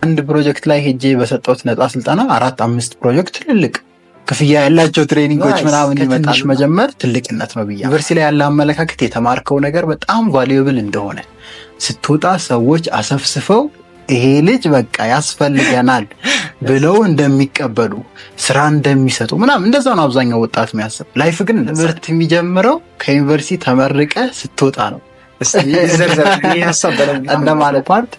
አንድ ፕሮጀክት ላይ ሄጄ በሰጠሁት ነፃ ስልጠና 4-5 ፕሮጀክት ትልልቅ ክፍያ ያላቸው ትሬኒንጎች ምናምን ይመጣል። መጀመር ትልቅነት ነው ብዬ ዩኒቨርሲቲ ላይ ያለ አመለካከት የተማርከው ነገር በጣም ቫልዩብል እንደሆነ ስትወጣ ሰዎች አሰፍስፈው ይሄ ልጅ በቃ ያስፈልገናል ብለው እንደሚቀበሉ ስራ እንደሚሰጡ ምናምን እንደዛ ነው አብዛኛው ወጣት የሚያስብ። ላይፍ ግን ትምህርት የሚጀምረው ከዩኒቨርሲቲ ተመርቀ ስትወጣ ነው። እንደማለት ፓርት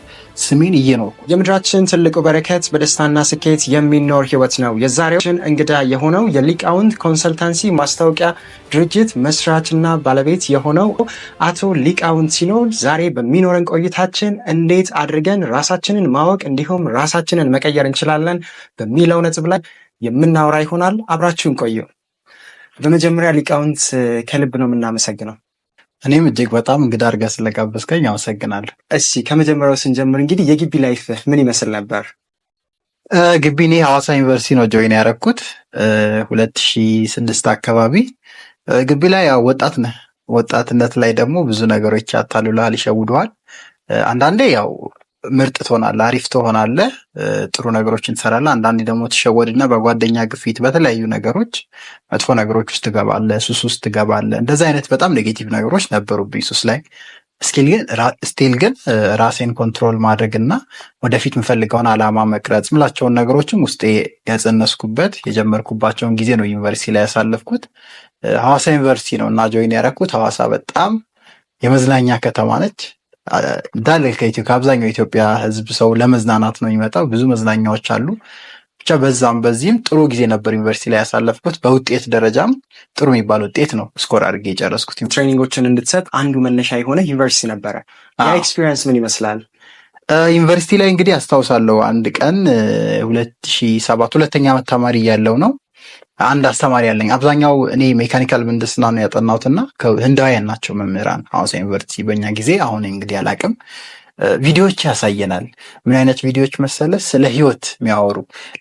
ስሜን እየኖርኩ የምድራችን ትልቁ በረከት በደስታና ስኬት የሚኖር ህይወት ነው። የዛሬውን እንግዳ የሆነው የሊቃውንት ኮንሰልታንሲ ማስታወቂያ ድርጅት መስራችና ባለቤት የሆነው አቶ ሊቃውንት ሲኖር ዛሬ በሚኖረን ቆይታችን እንዴት አድርገን ራሳችንን ማወቅ እንዲሁም ራሳችንን መቀየር እንችላለን በሚለው ነጥብ ላይ የምናወራ ይሆናል። አብራችሁን ቆዩ። በመጀመሪያ ሊቃውንት ከልብ ነው የምናመሰግነው። እኔም እጅግ በጣም እንግዳ አድርገህ ስለጋበዝከኝ አመሰግናለሁ። እሺ ከመጀመሪያው ስንጀምር እንግዲህ የግቢ ላይፍ ምን ይመስል ነበር? ግቢ እኔ ሐዋሳ ዩኒቨርሲቲ ነው ጆይን ያደረኩት 2006 አካባቢ። ግቢ ላይ ያው ወጣት ነህ። ወጣትነት ላይ ደግሞ ብዙ ነገሮች ያታልሉሃል፣ ይሸውዱሃል። አንዳንዴ ያው ምርጥ ትሆናለህ፣ አሪፍ ትሆናለህ፣ ጥሩ ነገሮችን ትሰራለህ። አንዳንዴ ደግሞ ትሸወድና በጓደኛ ግፊት በተለያዩ ነገሮች መጥፎ ነገሮች ውስጥ ትገባለህ፣ ሱስ ውስጥ ትገባለህ። እንደዚህ አይነት በጣም ኔጌቲቭ ነገሮች ነበሩብኝ ሱስ ላይ። ስቲል ግን ራሴን ኮንትሮል ማድረግና ወደፊት የምፈልገውን አላማ መቅረጽ ምላቸውን ነገሮችም ውስጤ ያጸነስኩበት የጀመርኩባቸውን ጊዜ ነው ዩኒቨርሲቲ ላይ ያሳለፍኩት። ሐዋሳ ዩኒቨርሲቲ ነው እና ጆይን ያደረኩት። ሐዋሳ በጣም የመዝናኛ ከተማ ነች። እንዳለ ከአብዛኛው የኢትዮጵያ ሕዝብ ሰው ለመዝናናት ነው የሚመጣው። ብዙ መዝናኛዎች አሉ። ብቻ በዛም በዚህም ጥሩ ጊዜ ነበር ዩኒቨርሲቲ ላይ ያሳለፍኩት። በውጤት ደረጃም ጥሩ የሚባል ውጤት ነው ስኮር አድርጌ የጨረስኩት። ትሬኒንጎችን እንድትሰጥ አንዱ መነሻ የሆነ ዩኒቨርሲቲ ነበረ። ያ ኤክስፒሪየንስ ምን ይመስላል? ዩኒቨርሲቲ ላይ እንግዲህ አስታውሳለሁ አንድ ቀን 2007 ሁለተኛ ዓመት ተማሪ እያለሁ ነው አንድ አስተማሪ ያለኝ። አብዛኛው እኔ ሜካኒካል ምህንድስና ነው ያጠናሁትና ህንዳውያን ናቸው መምህራን ሐዋሳ ዩኒቨርሲቲ በእኛ ጊዜ። አሁን እንግዲህ አላቅም። ቪዲዮዎች ያሳየናል። ምን አይነት ቪዲዮዎች መሰለ? ስለ ህይወት የሚያወሩ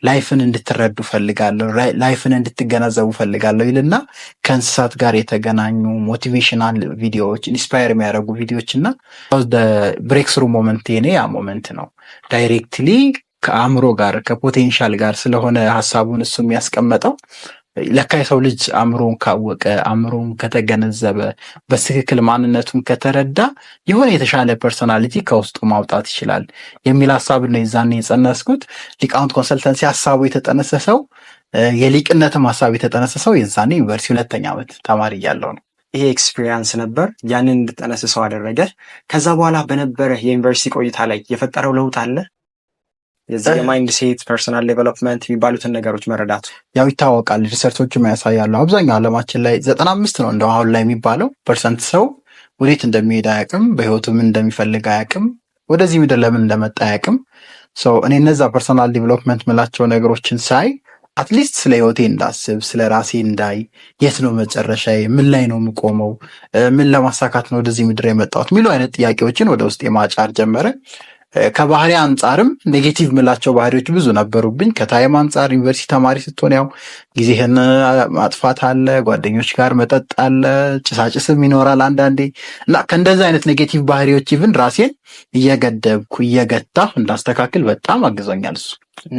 ላይፍን እንድትረዱ ፈልጋለሁ፣ ላይፍን እንድትገነዘቡ ፈልጋለሁ ይልና ከእንስሳት ጋር የተገናኙ ሞቲቬሽናል ቪዲዮዎች፣ ኢንስፓየር የሚያደርጉ ቪዲዮዎች እና ብሬክ ስሩ ሞመንት የኔ ያ ሞመንት ነው። ዳይሬክትሊ ከአእምሮ ጋር ከፖቴንሻል ጋር ስለሆነ ሀሳቡን እሱ የሚያስቀመጠው ለካ የሰው ልጅ አእምሮን ካወቀ አእምሮን ከተገነዘበ በትክክል ማንነቱን ከተረዳ የሆነ የተሻለ ፐርሶናሊቲ ከውስጡ ማውጣት ይችላል የሚል ሀሳብ ነው የዛኔ የጸነስኩት። ሊቃውንት ኮንሰልተንሲ ሀሳቡ የተጠነሰሰው የሊቅነትም ሀሳብ የተጠነሰሰው የዛኔ ዩኒቨርሲቲ ሁለተኛ ዓመት ተማሪ እያለሁ ነው። ይሄ ኤክስፒሪየንስ ነበር ያንን እንድጠነስሰው አደረገ። ከዛ በኋላ በነበረ የዩኒቨርሲቲ ቆይታ ላይ የፈጠረው ለውጥ አለ? የዚህ የማይንድ ሴት ፐርሰናል ዴቨሎፕመንት የሚባሉትን ነገሮች መረዳቱ ያው ይታወቃል። ሪሰርቾችም ያሳያሉ። አብዛኛው ዓለማችን ላይ 95 ነው እንደው አሁን ላይ የሚባለው ፐርሰንት ሰው ወዴት እንደሚሄድ አያውቅም፣ በህይወቱ ምን እንደሚፈልግ አያውቅም፣ ወደዚህ ምድር ለምን እንደመጣ አያውቅም። እኔ እነዛ ፐርሰናል ዴቨሎፕመንት ምላቸው ነገሮችን ሳይ አትሊስት ስለ ህይወቴ እንዳስብ፣ ስለ ራሴ እንዳይ፣ የት ነው መጨረሻዬ፣ ምን ላይ ነው የምቆመው፣ ምን ለማሳካት ነው ወደዚህ ምድር የመጣሁት የሚሉ አይነት ጥያቄዎችን ወደ ውስጥ የማጫር ጀመረ። ከባህሪ አንጻርም ኔጌቲቭ ምላቸው ባህሪዎች ብዙ ነበሩብኝ። ከታይም አንጻር ዩኒቨርሲቲ ተማሪ ስትሆን ያው ጊዜህን ማጥፋት አለ፣ ጓደኞች ጋር መጠጥ አለ፣ ጭሳጭስም ይኖራል አንዳንዴ እና ከእንደዚህ አይነት ኔጌቲቭ ባህሪዎች ኢቭን ራሴን እየገደብኩ እየገታሁ እንዳስተካክል በጣም አግዞኛል እሱ።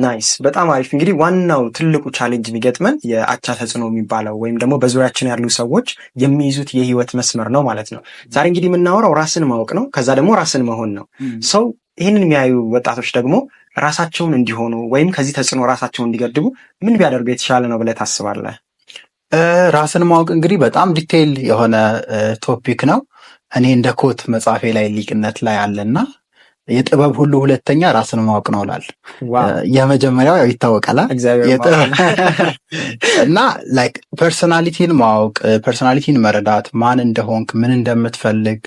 ናይስ፣ በጣም አሪፍ። እንግዲህ ዋናው ትልቁ ቻሌንጅ የሚገጥመን የአቻ ተጽዕኖ የሚባለው ወይም ደግሞ በዙሪያችን ያሉ ሰዎች የሚይዙት የህይወት መስመር ነው ማለት ነው። ዛሬ እንግዲህ የምናወራው ራስን ማወቅ ነው፣ ከዛ ደግሞ ራስን መሆን ነው። ሰው ይህንን የሚያዩ ወጣቶች ደግሞ ራሳቸውን እንዲሆኑ ወይም ከዚህ ተጽዕኖ ራሳቸውን እንዲገድቡ ምን ቢያደርጉ የተሻለ ነው ብለህ ታስባለህ? ራስን ማወቅ እንግዲህ በጣም ዲቴይል የሆነ ቶፒክ ነው። እኔ እንደ ኮት መጽሐፌ ላይ ሊቅነት ላይ አለና የጥበብ ሁሉ ሁለተኛ ራስን ማወቅ ነው ላል። የመጀመሪያው ያው ይታወቃል እና ላይክ ፐርሶናሊቲን ማወቅ፣ ፐርሶናሊቲን መረዳት፣ ማን እንደሆንክ፣ ምን እንደምትፈልግ፣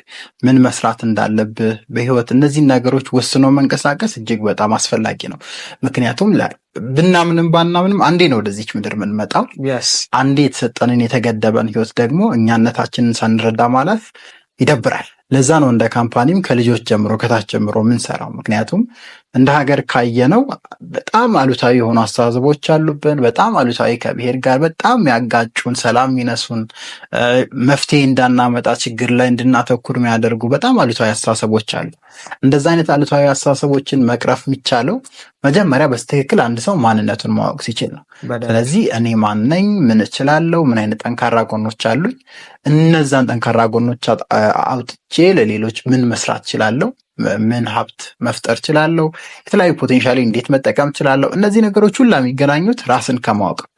ምን መስራት እንዳለብህ በህይወት እነዚህን ነገሮች ወስኖ መንቀሳቀስ እጅግ በጣም አስፈላጊ ነው። ምክንያቱም ብናምንም ባናምንም አንዴ ነው ወደዚች ምድር የምንመጣው። አንዴ የተሰጠንን የተገደበን ህይወት ደግሞ እኛነታችንን ሳንረዳ ማለፍ ይደብራል። ለዛ ነው እንደ ካምፓኒም ከልጆች ጀምሮ ከታች ጀምሮ ምንሰራው። ምክንያቱም እንደ ሀገር ካየነው በጣም አሉታዊ የሆኑ አስተሳሰቦች አሉብን። በጣም አሉታዊ ከብሔር ጋር በጣም ያጋጩን፣ ሰላም የሚነሱን፣ መፍትሄ እንዳናመጣ ችግር ላይ እንድናተኩር የሚያደርጉ በጣም አሉታዊ አስተሳሰቦች አሉ። እንደዛ አይነት አሉታዊ አስተሳሰቦችን መቅረፍ የሚቻለው መጀመሪያ በትክክል አንድ ሰው ማንነቱን ማወቅ ሲችል ነው። ስለዚህ እኔ ማን ነኝ? ምን እችላለሁ? ምን አይነት ጠንካራ ጎኖች አሉኝ? እነዛን ጠንካራ ጎኖች አውጥቼ ለሌሎች ምን መስራት እችላለሁ? ምን ሀብት መፍጠር እችላለሁ? የተለያዩ ፖቴንሻሊ እንዴት መጠቀም እችላለሁ? እነዚህ ነገሮች ሁላ የሚገናኙት ራስን ከማወቅ ነው።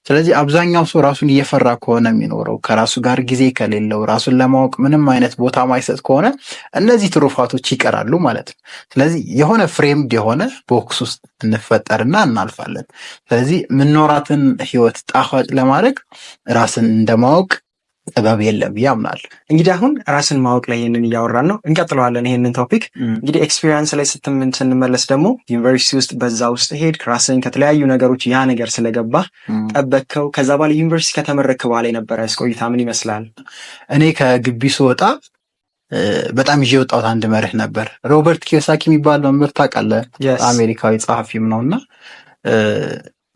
ስለዚህ አብዛኛው ሰው ራሱን እየፈራ ከሆነ የሚኖረው፣ ከራሱ ጋር ጊዜ ከሌለው፣ ራሱን ለማወቅ ምንም አይነት ቦታ ማይሰጥ ከሆነ እነዚህ ትሩፋቶች ይቀራሉ ማለት ነው። ስለዚህ የሆነ ፍሬምድ የሆነ ቦክስ ውስጥ እንፈጠርና እናልፋለን። ስለዚህ ምኖራትን ህይወት ጣፋጭ ለማድረግ ራስን እንደማወቅ ጥበብ የለም ብዬ አምናለሁ። እንግዲህ አሁን ራስን ማወቅ ላይ ይህንን እያወራን ነው፣ እንቀጥለዋለን ይህንን ቶፒክ። እንግዲህ ኤክስፒሪየንስ ላይ ስንመለስ ደግሞ ዩኒቨርሲቲ ውስጥ በዛ ውስጥ ሄድክ፣ ራስን ከተለያዩ ነገሮች ያ ነገር ስለገባ ጠበቅከው። ከዛ በኋላ ዩኒቨርሲቲ ከተመረክ በኋላ የነበረ ቆይታ ምን ይመስላል? እኔ ከግቢ ስወጣ በጣም ይዤ የወጣሁት አንድ መርህ ነበር። ሮበርት ኪዮሳኪ የሚባል መምህር ታውቃለህ? አሜሪካዊ ጸሐፊም ነው እና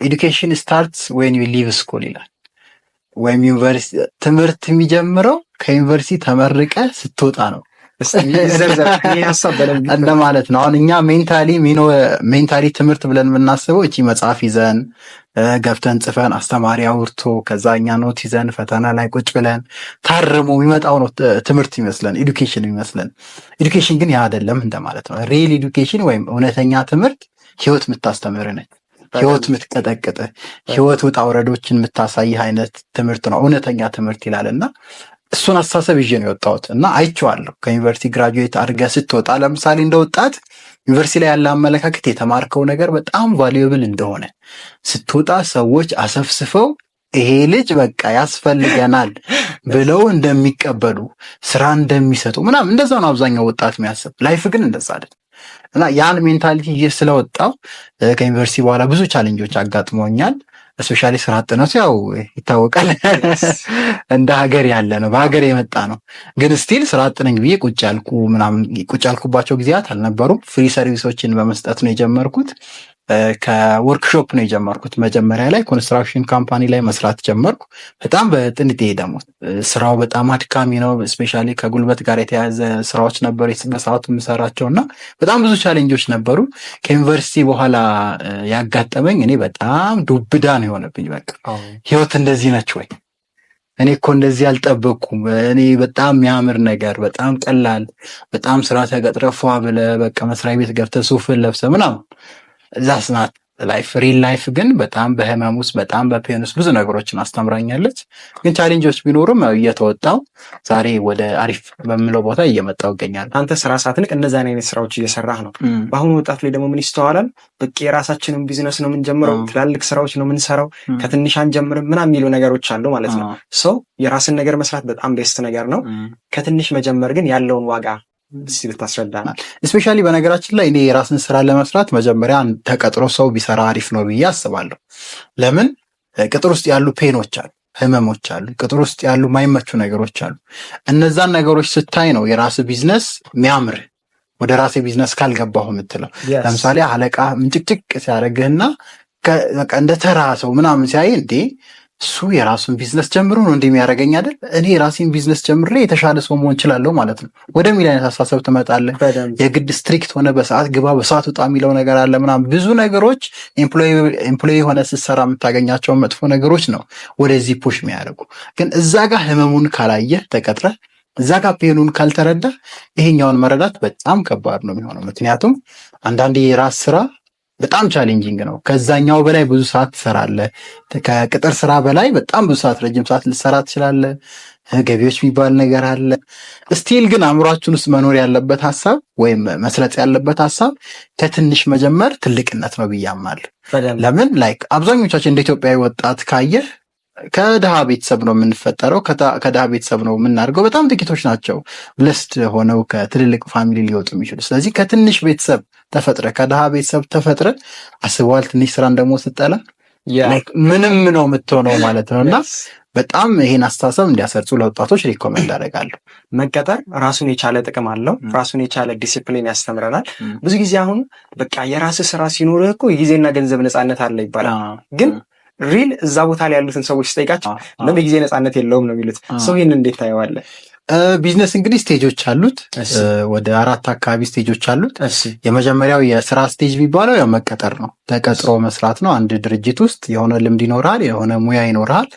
ኤዱኬሽን ስታርትስ ዌን ዩ ሊቭ ስኩል ይላል። ወይም ዩኒቨርሲቲ ትምህርት የሚጀምረው ከዩኒቨርሲቲ ተመርቀ ስትወጣ ነው እንደማለት ነው። አሁን እኛ ሜንታሊ ትምህርት ብለን የምናስበው እቺ መጽሐፍ ይዘን ገብተን ጽፈን አስተማሪ አውርቶ ከዛ እኛ ኖት ይዘን ፈተና ላይ ቁጭ ብለን ታርሞ የሚመጣው ነው ትምህርት ይመስለን፣ ኤዱኬሽን ይመስለን። ኤዱኬሽን ግን ያ አይደለም እንደማለት ነው። ሪል ኤዱኬሽን ወይም እውነተኛ ትምህርት ህይወት የምታስተምር ነች። ህይወት የምትቀጠቅጥ፣ ህይወት ውጣ ውረዶችን የምታሳይህ አይነት ትምህርት ነው እውነተኛ ትምህርት ይላል እና እሱን አስተሳሰብ ይዤ ነው የወጣሁት እና አይቼዋለሁ። ከዩኒቨርሲቲ ግራጁዌት አድርገህ ስትወጣ ለምሳሌ እንደ ወጣት ዩኒቨርሲቲ ላይ ያለ አመለካከት የተማርከው ነገር በጣም ቫሉዌብል እንደሆነ ስትወጣ ሰዎች አሰፍስፈው ይሄ ልጅ በቃ ያስፈልገናል ብለው እንደሚቀበሉ፣ ስራ እንደሚሰጡ ምናምን እንደዛ ነው አብዛኛው ወጣት የሚያስብ። ላይፍ ግን እንደዛ አይደለም እና ያን ሜንታሊቲ ይዤ ስለወጣው ከዩኒቨርሲቲ በኋላ ብዙ ቻሌንጆች አጋጥሞኛል። ስፔሻሊ ስራ አጥነቱ ያው ይታወቃል እንደ ሀገር ያለ ነው፣ በሀገር የመጣ ነው። ግን ስቲል ስራ አጥነኝ ብዬ ቁጭ ያልኩባቸው ጊዜያት አልነበሩም። ፍሪ ሰርቪሶችን በመስጠት ነው የጀመርኩት። ከወርክሾፕ ነው የጀመርኩት። መጀመሪያ ላይ ኮንስትራክሽን ካምፓኒ ላይ መስራት ጀመርኩ። በጣም በጥንጤ ደግሞ ስራው በጣም አድካሚ ነው። ስፔሻሊ ከጉልበት ጋር የተያያዘ ስራዎች ነበሩ በሰዓቱ የምሰራቸው እና በጣም ብዙ ቻሌንጆች ነበሩ። ከዩኒቨርሲቲ በኋላ ያጋጠመኝ እኔ በጣም ዱብዳ ነው የሆነብኝ። በቃ ህይወት እንደዚህ ነች ወይ? እኔ እኮ እንደዚህ አልጠበቅኩም። እኔ በጣም የሚያምር ነገር፣ በጣም ቀላል፣ በጣም ስራ ተቀጥረህ ፏ ብለህ በቃ መስሪያ ቤት ገብተህ ሱፍን ለብሰህ ምናምን ዛስ ናት ላይፍ። ሪል ላይፍ ግን በጣም በህመም ውስጥ በጣም በፔን ውስጥ ብዙ ነገሮችን አስተምራኛለች። ግን ቻሌንጆች ቢኖሩም እየተወጣው ዛሬ ወደ አሪፍ በምለው ቦታ እየመጣው ይገኛል። አንተ ስራ ሳትንቅ እነዛ አይነት ስራዎች እየሰራህ ነው። በአሁኑ ወጣት ላይ ደግሞ ምን ይስተዋላል? በቃ የራሳችንን ቢዝነስ ነው የምንጀምረው፣ ትላልቅ ስራዎች ነው የምንሰራው፣ ከትንሽ አንጀምርም ምናምን የሚሉ ነገሮች አሉ ማለት ነው። ሰው የራስን ነገር መስራት በጣም ቤስት ነገር ነው። ከትንሽ መጀመር ግን ያለውን ዋጋ ብታስረዳናል። እስፔሻሊ በነገራችን ላይ እኔ የራስን ስራ ለመስራት መጀመሪያ ተቀጥሮ ሰው ቢሰራ አሪፍ ነው ብዬ አስባለሁ። ለምን? ቅጥር ውስጥ ያሉ ፔኖች አሉ፣ ህመሞች አሉ፣ ቅጥር ውስጥ ያሉ ማይመቹ ነገሮች አሉ። እነዛን ነገሮች ስታይ ነው የራስ ቢዝነስ የሚያምር። ወደ ራሴ ቢዝነስ ካልገባሁ የምትለው ለምሳሌ አለቃ ምንጭቅጭቅ ሲያደርግህና እንደ ተራ ሰው ምናምን ሲያይ እንዴ እሱ የራሱን ቢዝነስ ጀምሮ ነው እንደሚያደርገኝ አይደል? እኔ የራሴን ቢዝነስ ጀምሬ የተሻለ ሰው መሆን እችላለሁ ማለት ነው ወደሚል አይነት አስተሳሰብ ትመጣለህ። የግድ ስትሪክት ሆነ በሰዓት ግባ በሰዓት ውጣ የሚለው ነገር አለ ምናምን። ብዙ ነገሮች ኤምፕሎይ ሆነ ስትሰራ የምታገኛቸው መጥፎ ነገሮች ነው ወደዚህ ፑሽ የሚያደርጉ። ግን እዛ ጋር ህመሙን ካላየህ ተቀጥረህ እዛ ጋር ፔኑን ካልተረዳ ይሄኛውን መረዳት በጣም ከባድ ነው የሚሆነው። ምክንያቱም አንዳንዴ የራስ ስራ በጣም ቻሌንጂንግ ነው። ከዛኛው በላይ ብዙ ሰዓት ትሰራለህ። ከቅጥር ስራ በላይ በጣም ብዙ ሰዓት፣ ረጅም ሰዓት ልትሰራ ትችላለህ። ገቢዎች የሚባል ነገር አለ። ስቲል ግን አእምሯችን ውስጥ መኖር ያለበት ሀሳብ ወይም መስረጽ ያለበት ሀሳብ ከትንሽ መጀመር ትልቅነት ነው ብዬ አምናለሁ። ለምን ላይክ አብዛኞቻችን እንደ ኢትዮጵያዊ ወጣት ካየህ ከድሃ ቤተሰብ ነው የምንፈጠረው፣ ከድሃ ቤተሰብ ነው የምናደርገው። በጣም ጥቂቶች ናቸው ብለስድ ሆነው ከትልልቅ ፋሚሊ ሊወጡ የሚችሉ። ስለዚህ ከትንሽ ቤተሰብ ተፈጥረ ከድሃ ቤተሰብ ተፈጥረ አስበዋል። ትንሽ ስራን ደግሞ ስጠላ ምንም ነው የምትሆነው ማለት ነው። እና በጣም ይሄን አስተሳሰብ እንዲያሰርጹ ለወጣቶች ሪኮመንድ አደርጋለሁ። መቀጠር ራሱን የቻለ ጥቅም አለው። ራሱን የቻለ ዲሲፕሊን ያስተምረናል። ብዙ ጊዜ አሁን በቃ የራስ ስራ ሲኖርህ እኮ የጊዜና ገንዘብ ነፃነት አለ ይባላል። ግን ሪል እዛ ቦታ ላይ ያሉትን ሰዎች ስጠይቃቸው ለምን የጊዜ ነፃነት የለውም ነው የሚሉት። ሰው ይህን እንዴት ታየዋለህ? ቢዝነስ እንግዲህ ስቴጆች አሉት። ወደ 4 አካባቢ ስቴጆች አሉት። የመጀመሪያው የስራ ስቴጅ የሚባለው ያው መቀጠር ነው። ተቀጥሮ መስራት ነው። አንድ ድርጅት ውስጥ የሆነ ልምድ ይኖርሃል፣ የሆነ ሙያ ይኖርሃል።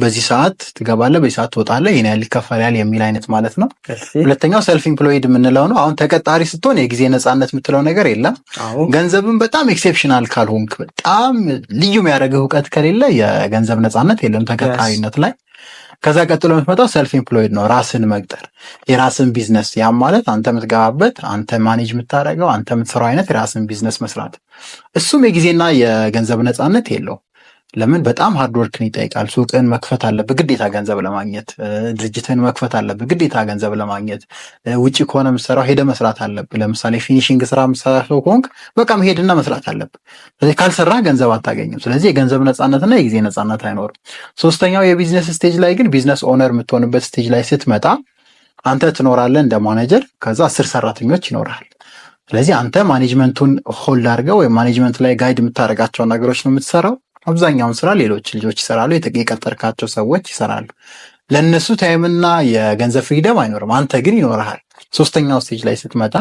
በዚህ ሰዓት ትገባለህ፣ በዚህ ሰዓት ትወጣለህ፣ ይሄን ያህል ይከፈላል የሚል አይነት ማለት ነው። ሁለተኛው ሰልፍ ኢምፕሎይድ የምንለው ነው። አሁን ተቀጣሪ ስትሆን የጊዜ ነፃነት የምትለው ነገር የለም። ገንዘብን በጣም ኤክሴፕሽናል ካልሆንክ፣ በጣም ልዩ የሚያደርግህ እውቀት ከሌለ የገንዘብ ነፃነት የለም ተቀጣሪነት ላይ። ከዛ ቀጥሎ የምትመጣው ሰልፍ ኢምፕሎይድ ነው። ራስን መቅጠር፣ የራስን ቢዝነስ። ያም ማለት አንተ የምትገባበት፣ አንተ ማኔጅ የምታደርገው፣ አንተ የምትሰራው አይነት የራስን ቢዝነስ መስራት። እሱም የጊዜና የገንዘብ ነፃነት የለውም። ለምን? በጣም ሃርድ ወርክን ይጠይቃል። ሱቅን መክፈት አለብህ ግዴታ ገንዘብ ለማግኘት። ድርጅትን መክፈት አለብህ ግዴታ ገንዘብ ለማግኘት። ውጭ ከሆነ የምትሰራው ሄደ መስራት አለብህ። ለምሳሌ ፊኒሽንግ ስራ የምትሰራ ሰው ከሆንክ በቃ መሄድና መስራት አለብህ። ስለዚህ ካልሰራ ገንዘብ አታገኝም። ስለዚህ የገንዘብ ነፃነትና የጊዜ ነፃነት አይኖርም። ሶስተኛው የቢዝነስ ስቴጅ ላይ ግን ቢዝነስ ኦነር የምትሆንበት ስቴጅ ላይ ስትመጣ አንተ ትኖራለህ እንደ ማኔጀር፣ ከዛ 10 ሰራተኞች ይኖራል። ስለዚህ አንተ ማኔጅመንቱን ሆልድ አድርገው ወይም ማኔጅመንት ላይ ጋይድ የምታደርጋቸውን ነገሮች ነው የምትሰራው። አብዛኛውን ስራ ሌሎች ልጆች ይሰራሉ፣ የቀጠርካቸው ሰዎች ይሰራሉ። ለእነሱ ታይምና የገንዘብ ፍሪደም አይኖርም፣ አንተ ግን ይኖርሃል። ሶስተኛው ስቴጅ ላይ ስትመጣ፣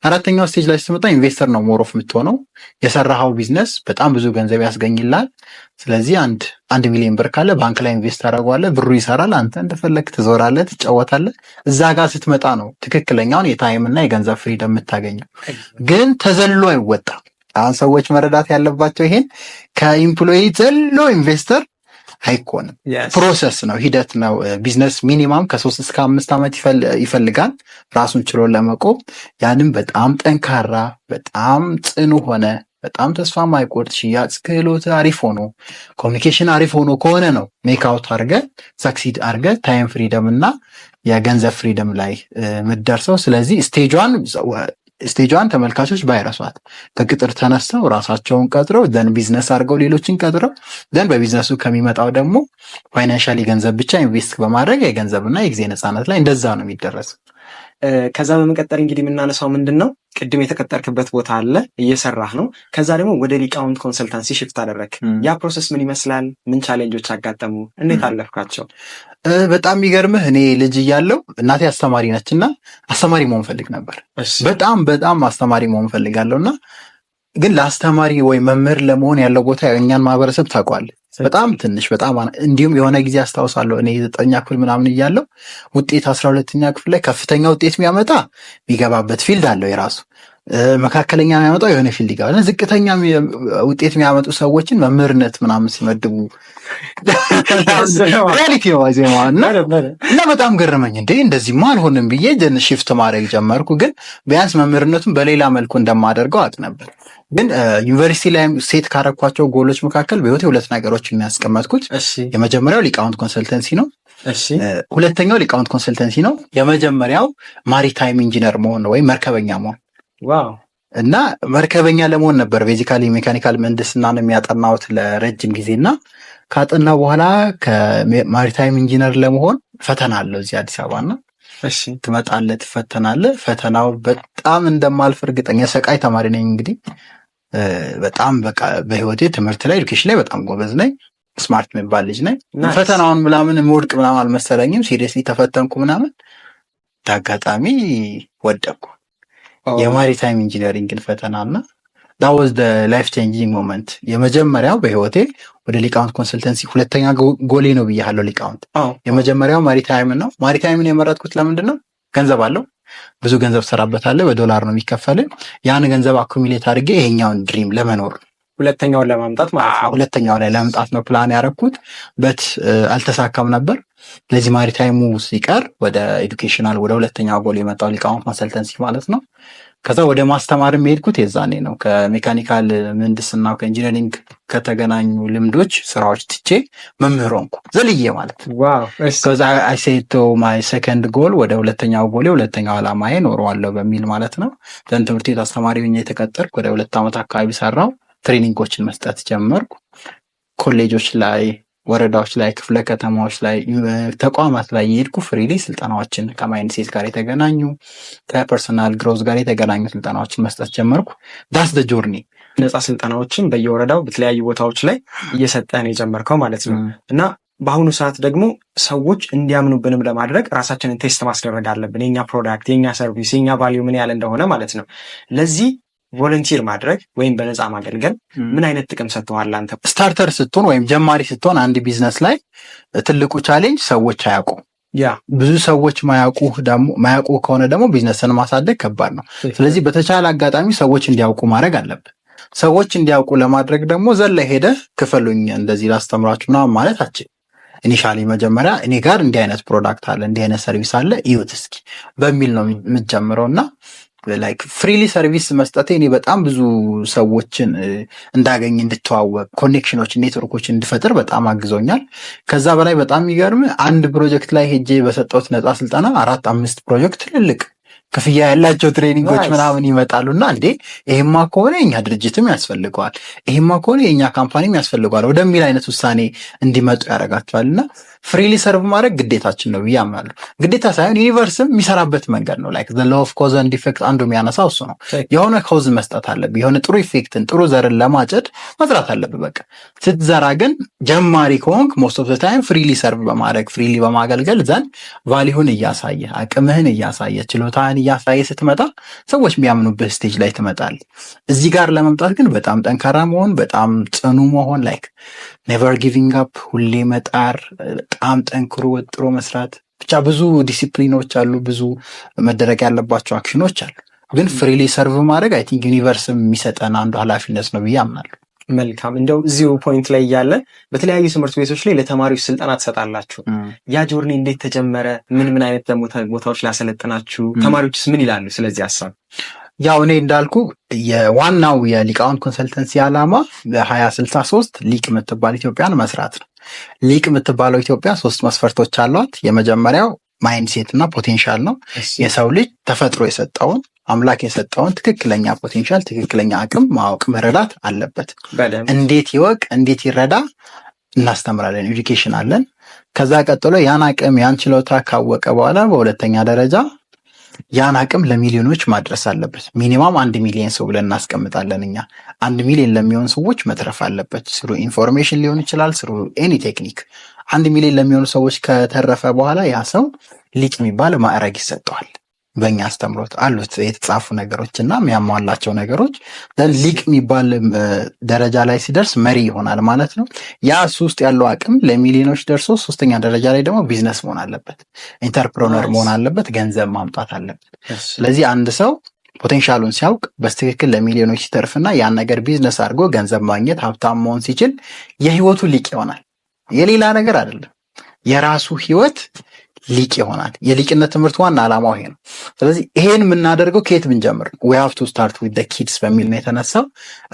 አራተኛው ስቴጅ ላይ ስትመጣ ኢንቨስተር ነው ሞሮፍ የምትሆነው። የሰራኸው ቢዝነስ በጣም ብዙ ገንዘብ ያስገኝላል። ስለዚህ አንድ ሚሊዮን ብር ካለ ባንክ ላይ ኢንቨስት ታደርገዋለህ፣ ብሩ ይሰራል፣ አንተ እንደፈለግ ትዞራለህ፣ ትጫወታለህ። እዛ ጋር ስትመጣ ነው ትክክለኛውን የታይምና የገንዘብ ፍሪደም የምታገኘው። ግን ተዘሎ አይወጣም። አሁን ሰዎች መረዳት ያለባቸው ይሄን ከኢምፕሎይ ዘሎ ኢንቨስተር አይኮንም። ፕሮሰስ ነው፣ ሂደት ነው። ቢዝነስ ሚኒማም ከ3 እስከ 5 ዓመት ይፈልጋል ራሱን ችሎ ለመቆም። ያንም በጣም ጠንካራ፣ በጣም ጽኑ ሆነ፣ በጣም ተስፋ ማይቆርጥ ሽያጭ ክህሎት አሪፍ ሆኖ፣ ኮሚኒኬሽን አሪፍ ሆኖ ከሆነ ነው ሜክአውት አድርገ ሰክሲድ አድርገ ታይም ፍሪደም እና የገንዘብ ፍሪደም ላይ የምትደርሰው። ስለዚህ ስቴጇን ተመልካቾች ባይረሷት፣ ከቅጥር ተነስተው ራሳቸውን ቀጥረው ደን ቢዝነስ አድርገው ሌሎችን ቀጥረው ደን በቢዝነሱ ከሚመጣው ደግሞ ፋይናንሻሊ ገንዘብ ብቻ ኢንቨስት በማድረግ የገንዘብና የጊዜ ነፃነት ላይ እንደዛ ነው የሚደረስ። ከዛ በመቀጠል እንግዲህ የምናነሳው ምንድን ነው፣ ቅድም የተቀጠርክበት ቦታ አለ፣ እየሰራህ ነው። ከዛ ደግሞ ወደ ሊቃውንት ኮንሰልታንሲ ሽፍት አደረግ። ያ ፕሮሰስ ምን ይመስላል? ምን ቻሌንጆች አጋጠሙ? እንዴት አለፍካቸው? በጣም የሚገርምህ እኔ ልጅ እያለሁ እናቴ አስተማሪ ነች እና አስተማሪ መሆን ፈልግ ነበር። በጣም አስተማሪ መሆን ፈልጋለሁ እና ግን ለአስተማሪ ወይ መምህር ለመሆን ያለው ቦታ የእኛን ማህበረሰብ ታውቋል፣ በጣም ትንሽ በጣም እንዲሁም የሆነ ጊዜ አስታውሳለሁ እኔ 9ኛ ክፍል ምናምን እያለሁ ውጤት 12ኛ ክፍል ላይ ከፍተኛ ውጤት የሚያመጣ የሚገባበት ፊልድ አለው የራሱ፣ መካከለኛ የሚያመጣው የሆነ ፊልድ ይገባል። ዝቅተኛ ውጤት የሚያመጡ ሰዎችን መምህርነት ምናምን ሲመድቡ ሪያሊቲ ነው ዜማ እና በጣም ገረመኝ። እንዴ እንደዚህማ አልሆንም ብዬ ሽፍት ማድረግ ጀመርኩ። ግን ቢያንስ መምህርነቱን በሌላ መልኩ እንደማደርገው አውቅ ነበር። ግን ዩኒቨርሲቲ ላይ ሴት ካረኳቸው ጎሎች መካከል በህይወቴ 2 ነገሮችን ያስቀመጥኩት። የመጀመሪያው ሊቃውንት ኮንሰልተንሲ ነው። ሁለተኛው ሊቃውንት ኮንሰልተንሲ ነው። የመጀመሪያው ማሪታይም ኢንጂነር መሆን ነው ወይም መርከበኛ መሆን። ዋው! እና መርከበኛ ለመሆን ነበር ቤዚካሊ ሜካኒካል ምህንድስና ነው የሚያጠናሁት ለረጅም ጊዜ እና ካጠና በኋላ ከማሪታይም ኢንጂነር ለመሆን ፈተና አለው እዚህ አዲስ አበባ እና ትመጣለህ፣ ትፈተናለህ። ፈተናው በጣም እንደማልፍ እርግጠኛ ሰቃይ ተማሪ ነኝ። እንግዲህ በጣም በቃ በህይወቴ ትምህርት ላይ ኤዱኬሽን ላይ በጣም ጎበዝ ነኝ፣ ስማርት የሚባል ልጅ ነኝ። ፈተናውን ምናምን የምወድቅ ምናምን አልመሰለኝም። ሲሪየስሊ ተፈተንኩ ምናምን፣ አጋጣሚ ወደቅኩ የማሪታይም ኢንጂነሪንግን ፈተናና that was the life changing moment። የመጀመሪያው በህይወቴ ወደ ሊቃውንት ኮንሰልተንሲ፣ ሁለተኛ ጎሌ ነው ብያለሁ ሊቃውንት። የመጀመሪያው ማሪታይም ነው። ማሪታይምን የመረጥኩት ለምንድን ነው? ገንዘብ አለው፣ ብዙ ገንዘብ ሰራበታለሁ፣ በዶላር ነው የሚከፈልኝ። ያን ገንዘብ አኩሚሌት አድርጌ ይሄኛውን ድሪም ለመኖር ሁለተኛውን ለማምጣት ማለት ነው። ሁለተኛው ላይ ለማምጣት ነው ፕላን ያደረኩት፣ በት አልተሳካም ነበር። ስለዚህ ማሪታይሙ ሲቀር ወደ ኤዱኬሽናል ወደ ሁለተኛው ጎል የመጣው ሊቃውንት ኮንሰልተንሲ ማለት ነው። ከዛ ወደ ማስተማር የሄድኩት የዛኔ ነው። ከሜካኒካል ምህንድስና ከኢንጂነሪንግ ከተገናኙ ልምዶች ስራዎች ትቼ መምህር ሆንኩ ዘልዬ ማለት ነው። ከዛ አይ ሴት ቱ ማይ ሰከንድ ጎል ወደ ሁለተኛው ጎሌ፣ ሁለተኛው ዓላማዬ ኖረዋለሁ በሚል ማለት ነው። ዘን ትምህርት ቤት አስተማሪ ሆኜ የተቀጠርኩ ወደ 2 ዓመት አካባቢ ሰራው። ትሬኒንጎችን መስጠት ጀመርኩ ኮሌጆች ላይ ወረዳዎች ላይ፣ ክፍለ ከተማዎች ላይ፣ ተቋማት ላይ የሄድኩ ፍሪሊ ስልጠናዎችን ከማይንድሴት ጋር የተገናኙ ከፐርሰናል ግሮዝ ጋር የተገናኙ ስልጠናዎችን መስጠት ጀመርኩ። ዳስ ደ ጆርኒ። ነፃ ስልጠናዎችን በየወረዳው በተለያዩ ቦታዎች ላይ እየሰጠን የጀመርከው ማለት ነው። እና በአሁኑ ሰዓት ደግሞ ሰዎች እንዲያምኑብንም ለማድረግ ራሳችንን ቴስት ማስደረግ አለብን። የኛ ፕሮዳክት፣ የኛ ሰርቪስ፣ የኛ ቫልዩ ምን ያህል እንደሆነ ማለት ነው። ለዚህ ቮለንቲር ማድረግ ወይም በነፃ ማገልገል ምን አይነት ጥቅም ሰጥተዋል? አንተ ስታርተር ስትሆን ወይም ጀማሪ ስትሆን አንድ ቢዝነስ ላይ ትልቁ ቻሌንጅ ሰዎች አያውቁም። ብዙ ሰዎች ማያውቁ ከሆነ ደግሞ ቢዝነስን ማሳደግ ከባድ ነው። ስለዚህ በተቻለ አጋጣሚ ሰዎች እንዲያውቁ ማድረግ አለብን። ሰዎች እንዲያውቁ ለማድረግ ደግሞ ዘለ ሄደ ክፈሉኝ እንደዚህ ላስተምራችሁ ምናምን ማለት አችል። ኢኒሻሊ መጀመሪያ እኔ ጋር እንዲህ አይነት ፕሮዳክት አለ፣ እንዲህ አይነት ሰርቪስ አለ እዩት እስኪ በሚል ነው የምትጀምረው እና ላይክ ፍሪሊ ሰርቪስ መስጠቴ እኔ በጣም ብዙ ሰዎችን እንዳገኝ እንድተዋወቅ፣ ኮኔክሽኖች፣ ኔትወርኮች እንድፈጥር በጣም አግዞኛል። ከዛ በላይ በጣም የሚገርም አንድ ፕሮጀክት ላይ ሄጄ በሰጠሁት ነፃ ስልጠና 4-5 ፕሮጀክት ትልልቅ ክፍያ ያላቸው ትሬኒንጎች ምናምን ይመጣሉና እንዴ ይሄማ ከሆነ የኛ ድርጅትም ያስፈልገዋል፣ ይሄማ ከሆነ የኛ ካምፓኒም ያስፈልገዋል ወደሚል አይነት ውሳኔ እንዲመጡ ያደርጋቸዋልና ፍሪሊ ሰርቭ ማድረግ ግዴታችን ነው ብዬ አምናለሁ። ግዴታ ሳይሆን ዩኒቨርስም የሚሰራበት መንገድ ነው። ላይክ ዘ ሎው ኦፍ ኮዝ ኤንድ ኢፌክት አንዱ የሚያነሳው እሱ ነው። የሆነ ኮዝ መስጠት አለብህ። የሆነ ጥሩ ኢፌክትን ጥሩ ዘርን ለማጨድ መዝራት አለብህ። በቃ ስትዘራ ግን ጀማሪ ከሆንክ ሞስት ኦፍ ዘ ታይም ፍሪሊ ሰርቭ በማድረግ ፍሪሊ በማገልገል ዘንድ ቫሊሁን እያሳየ አቅምህን እያሳየ ችሎታህን እያሳየ ስትመጣ ሰዎች የሚያምኑብህ ስቴጅ ላይ ትመጣለህ። እዚህ ጋር ለመምጣት ግን በጣም ጠንካራ መሆን፣ በጣም ጽኑ መሆን፣ ላይክ ኔቨር ጊቪንግ አፕ፣ ሁሌ መጣር፣ በጣም ጠንክሮ ወጥሮ መስራት፣ ብቻ ብዙ ዲሲፕሊኖች አሉ፣ ብዙ መደረግ ያለባቸው አክሽኖች አሉ። ግን ፍሪሊ ሰርቭ ማድረግ አይ ቲንክ ዩኒቨርስም የሚሰጠን አንዱ ኃላፊነት ነው ብዬ አምናለሁ። መልካም። እንደው እዚሁ ፖይንት ላይ እያለ በተለያዩ ትምህርት ቤቶች ላይ ለተማሪዎች ስልጠና ትሰጣላችሁ። ያ ጆርኒ እንዴት ተጀመረ? ምን አይነት ቦታዎች ላሰለጥናችሁ? ተማሪዎችስ ምን ይላሉ ስለዚህ ሀሳብ? ያው እኔ እንዳልኩ የዋናው የሊቃውንት ኮንሰልተንሲ ዓላማ በ2063 ሊቅ የምትባል ኢትዮጵያን መስራት ነው። ሊቅ የምትባለው ኢትዮጵያ 3 መስፈርቶች አሏት። የመጀመሪያው ማይንድሴት እና ፖቴንሻል ነው። የሰው ልጅ ተፈጥሮ የሰጠውን አምላክ የሰጠውን ትክክለኛ ፖቴንሻል፣ ትክክለኛ አቅም ማወቅ መረዳት አለበት። እንዴት ይወቅ፣ እንዴት ይረዳ እናስተምራለን። ኤዱኬሽን አለን። ከዛ ቀጥሎ ያን አቅም ያን ችሎታ ካወቀ በኋላ በሁለተኛ ደረጃ ያን አቅም ለሚሊዮኖች ማድረስ አለበት። ሚኒማም 1 ሚሊዮን ሰው ብለን እናስቀምጣለን እኛ። 1 ሚሊዮን ለሚሆኑ ሰዎች መትረፍ አለበት። ስሩ ኢንፎርሜሽን ሊሆን ይችላል፣ ስሩ ኤኒ ቴክኒክ። 1 ሚሊዮን ለሚሆኑ ሰዎች ከተረፈ በኋላ ያ ሰው ሊቅ የሚባል ማዕረግ ይሰጠዋል። በእኛ አስተምሮት አሉት የተጻፉ ነገሮች እና የሚያሟላቸው ነገሮች። ሊቅ የሚባል ደረጃ ላይ ሲደርስ መሪ ይሆናል ማለት ነው። ያ እሱ ውስጥ ያለው አቅም ለሚሊዮኖች ደርሶ 3ኛ ደረጃ ላይ ደግሞ ቢዝነስ መሆን አለበት፣ ኢንተርፕረነር መሆን አለበት፣ ገንዘብ ማምጣት አለበት። ስለዚህ አንድ ሰው ፖቴንሻሉን ሲያውቅ በስትክክል ለሚሊዮኖች ሲተርፍና ያን ነገር ቢዝነስ አድርጎ ገንዘብ ማግኘት ሀብታም መሆን ሲችል የህይወቱ ሊቅ ይሆናል። የሌላ ነገር አይደለም፣ የራሱ ህይወት ሊቅ ይሆናል። የሊቅነት ትምህርት ዋና ዓላማው ይሄ ነው። ስለዚህ ይሄን የምናደርገው ከየት ብንጀምር we have to start with the kids በሚል ነው የተነሳው።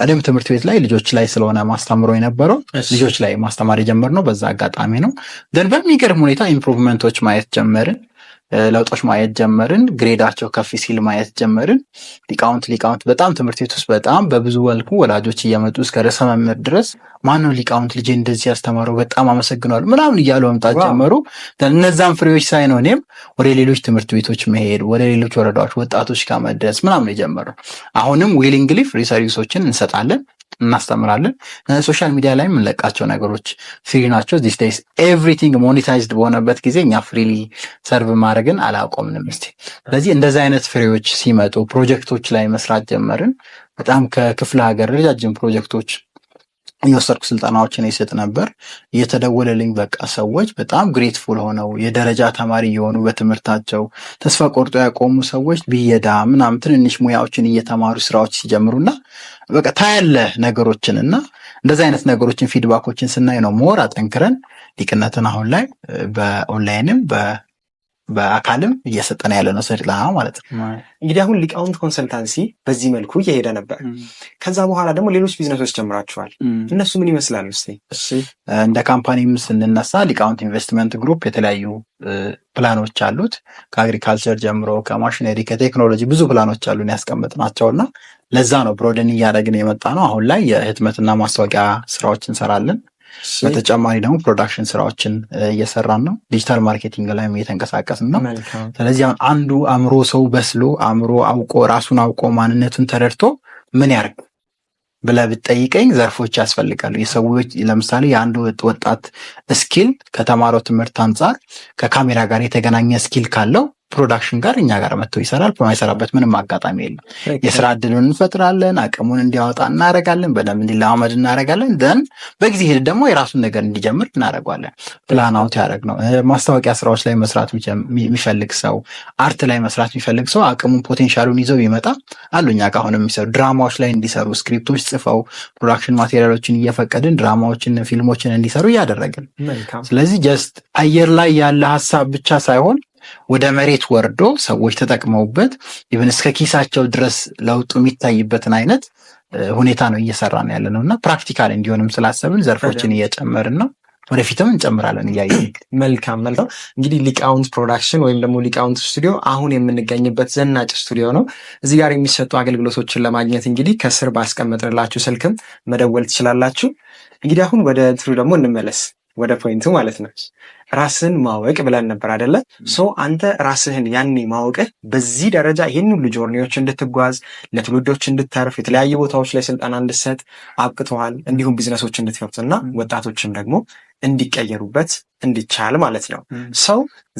እኔም ትምህርት ቤት ላይ ልጆች ላይ ስለሆነ ማስተምሮ የነበረው ልጆች ላይ ማስተማር የጀመርነው በዛ አጋጣሚ ነው። ደን በሚገርም ሁኔታ ኢምፕሩቭመንቶች ማየት ጀመርን፣ ለውጦች ማየት ጀመርን፣ ግሬዳቸው ከፍ ሲል ማየት ጀመርን። ሊቃውንት በጣም ትምህርት ቤት ውስጥ በጣም በብዙ መልኩ ወላጆች እየመጡ እስከ ርዕሰ መምህር ድረስ ማነው ሊቃውንት ልጄ እንደዚህ ያስተማረው በጣም አመሰግናለሁ ምናምን እያሉ መምጣት ጀመሩ። እነዛን ፍሬዎች ሳይ ነው እኔም ወደ ሌሎች ትምህርት ቤቶች መሄድ፣ ወደ ሌሎች ወረዳዎች ወጣቶች ጋር መድረስ ምናምን የጀመረው። አሁንም ዊሊንግሊ ፍሪ ሰርቪሶችን እንሰጣለን፣ እናስተምራለን። ሶሻል ሚዲያ ላይ የምንለቃቸው ነገሮች ፍሪ ናቸው። ዚስ ዴይስ ኤቭሪቲንግ ሞኔታይዝድ በሆነበት ጊዜ እኛ ፍሪሊ ሰርቭ ማድረግን አላቆምንም። ስለዚህ እንደዚህ አይነት ፍሬዎች ሲመጡ ፕሮጀክቶች ላይ መስራት ጀመርን። በጣም ከክፍለ ሀገር ረጃጅም ፕሮጀክቶች የወሰድኩ ስልጠናዎችን ይሰጥ ነበር። እየተደወለልኝ በቃ ሰዎች በጣም ግሬትፉል ሆነው የደረጃ ተማሪ የሆኑ በትምህርታቸው ተስፋ ቆርጦ ያቆሙ ሰዎች ብየዳ ምናምን ትንንሽ ሙያዎችን እየተማሩ ስራዎች ሲጀምሩና በቃ ታያለህ ነገሮችን እና እንደዚህ አይነት ነገሮችን ፊድባኮችን ስናይ ነው ሞር አጠንክረን ሊቅነትን አሁን ላይ በኦንላይንም በአካልም እየሰጠን ያለ ነው ስልጠና ማለት ነው። እንግዲህ አሁን ሊቃውንት ኮንሰልታንሲ በዚህ መልኩ እየሄደ ነበር። ከዛ በኋላ ደግሞ ሌሎች ቢዝነሶች ጀምራችኋል። እነሱ ምን ይመስላሉ? እንደ ካምፓኒም ስንነሳ ሊቃውንት ኢንቨስትመንት ግሩፕ የተለያዩ ፕላኖች አሉት። ከአግሪካልቸር ጀምሮ ከማሽነሪ ከቴክኖሎጂ ብዙ ፕላኖች አሉን ያስቀመጥናቸውና ለዛ ነው ብሮደን እያደረግን የመጣ ነው። አሁን ላይ የህትመትና ማስታወቂያ ስራዎች እንሰራለን። በተጨማሪ ደግሞ ፕሮዳክሽን ስራዎችን እየሰራን ነው። ዲጂታል ማርኬቲንግ ላይ እየተንቀሳቀስን ነው። ስለዚህ አሁን አንዱ አእምሮ ሰው በስሎ አእምሮ አውቆ ራሱን አውቆ ማንነቱን ተረድቶ ምን ያርግ ብለህ ብትጠይቀኝ ዘርፎች ያስፈልጋሉ። የሰዎች ለምሳሌ የአንድ ወጣት ስኪል ከተማረው ትምህርት አንጻር ከካሜራ ጋር የተገናኘ ስኪል ካለው ፕሮዳክሽን ጋር እኛ ጋር መጥቶ ይሰራል። በማይሰራበት ምንም አጋጣሚ የለም። የስራ እድሉን እንፈጥራለን፣ አቅሙን እንዲያወጣ እናደርጋለን፣ በደንብ እንዲለማመድ እናደርጋለን። ደን በጊዜ ሂደት ደግሞ የራሱን ነገር እንዲጀምር እናደርጓለን። ፕላን አውት ያደረግ ነው። ማስታወቂያ ስራዎች ላይ መስራት የሚፈልግ ሰው፣ አርት ላይ መስራት የሚፈልግ ሰው አቅሙን ፖቴንሻሉን ይዘው ይመጣ አሉ። እኛ ጋር አሁን የሚሰሩ ድራማዎች ላይ እንዲሰሩ ስክሪፕቶች ጽፈው ፕሮዳክሽን ማቴሪያሎችን እየፈቀድን ድራማዎችን፣ ፊልሞችን እንዲሰሩ እያደረግን። ስለዚህ ጀስት አየር ላይ ያለ ሀሳብ ብቻ ሳይሆን ወደ መሬት ወርዶ ሰዎች ተጠቅመውበት ኢቭን እስከ ኪሳቸው ድረስ ለውጡ የሚታይበትን አይነት ሁኔታ ነው እየሰራን ያለ ነው እና ፕራክቲካል እንዲሆንም ስላሰብን ዘርፎችን እየጨመርን ነው። ወደፊትም እንጨምራለን እያየን። መልካም። እንግዲህ ሊቃውንት ፕሮዳክሽን ወይም ደግሞ ሊቃውንት ስቱዲዮ አሁን የምንገኝበት ዘናጭ ስቱዲዮ ነው። እዚህ ጋር የሚሰጡ አገልግሎቶችን ለማግኘት እንግዲህ ከስር ባስቀመጥንላችሁ ስልክም መደወል ትችላላችሁ። እንግዲህ አሁን ወደ እንትኑ ደግሞ እንመለስ፣ ወደ ፖይንቱ ማለት ነው። ራስን ማወቅ ብለን ነበር አይደለ? አንተ ራስህን ያኔ ማወቅህ በዚህ ደረጃ ይህን ሁሉ ጆርኒዎች እንድትጓዝ ለትውልዶች እንድተርፍ የተለያዩ ቦታዎች ላይ ስልጠና እንድሰጥ አብቅተዋል። እንዲሁም ቢዝነሶች እንድትከፍትና ወጣቶችም ደግሞ እንዲቀየሩበት እንዲቻል ማለት ነው።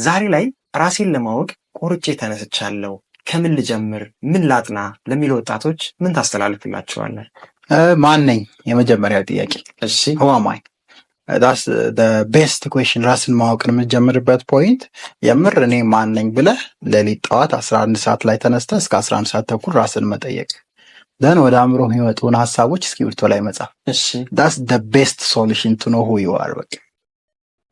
ዛሬ ላይ ራሴን ለማወቅ ቆርጬ ተነስቻለሁ፣ ከምን ልጀምር፣ ምን ላጥና ለሚሉ ወጣቶች ምን ታስተላልፍላቸዋለን? ማን ነኝ? የመጀመሪያው ጥያቄ። እሺ ህዋማይ ዳስ ቤስት ኩዌሽን። ራስን ማወቅን የምትጀምርበት ፖይንት የምር እኔ ማን ነኝ ብለህ ሌሊት ጠዋት 11 ሰዓት ላይ ተነስተህ እስከ 11 ሰዓት ተኩል ራስን መጠየቅ፣ ደን ወደ አእምሮ የሚመጡን ሀሳቦች እስክሪብቶ ላይ መጻፍ። ዳስ ቤስት ሶሉሽን ቱ ኖ ሁ ዩ አር። በቃ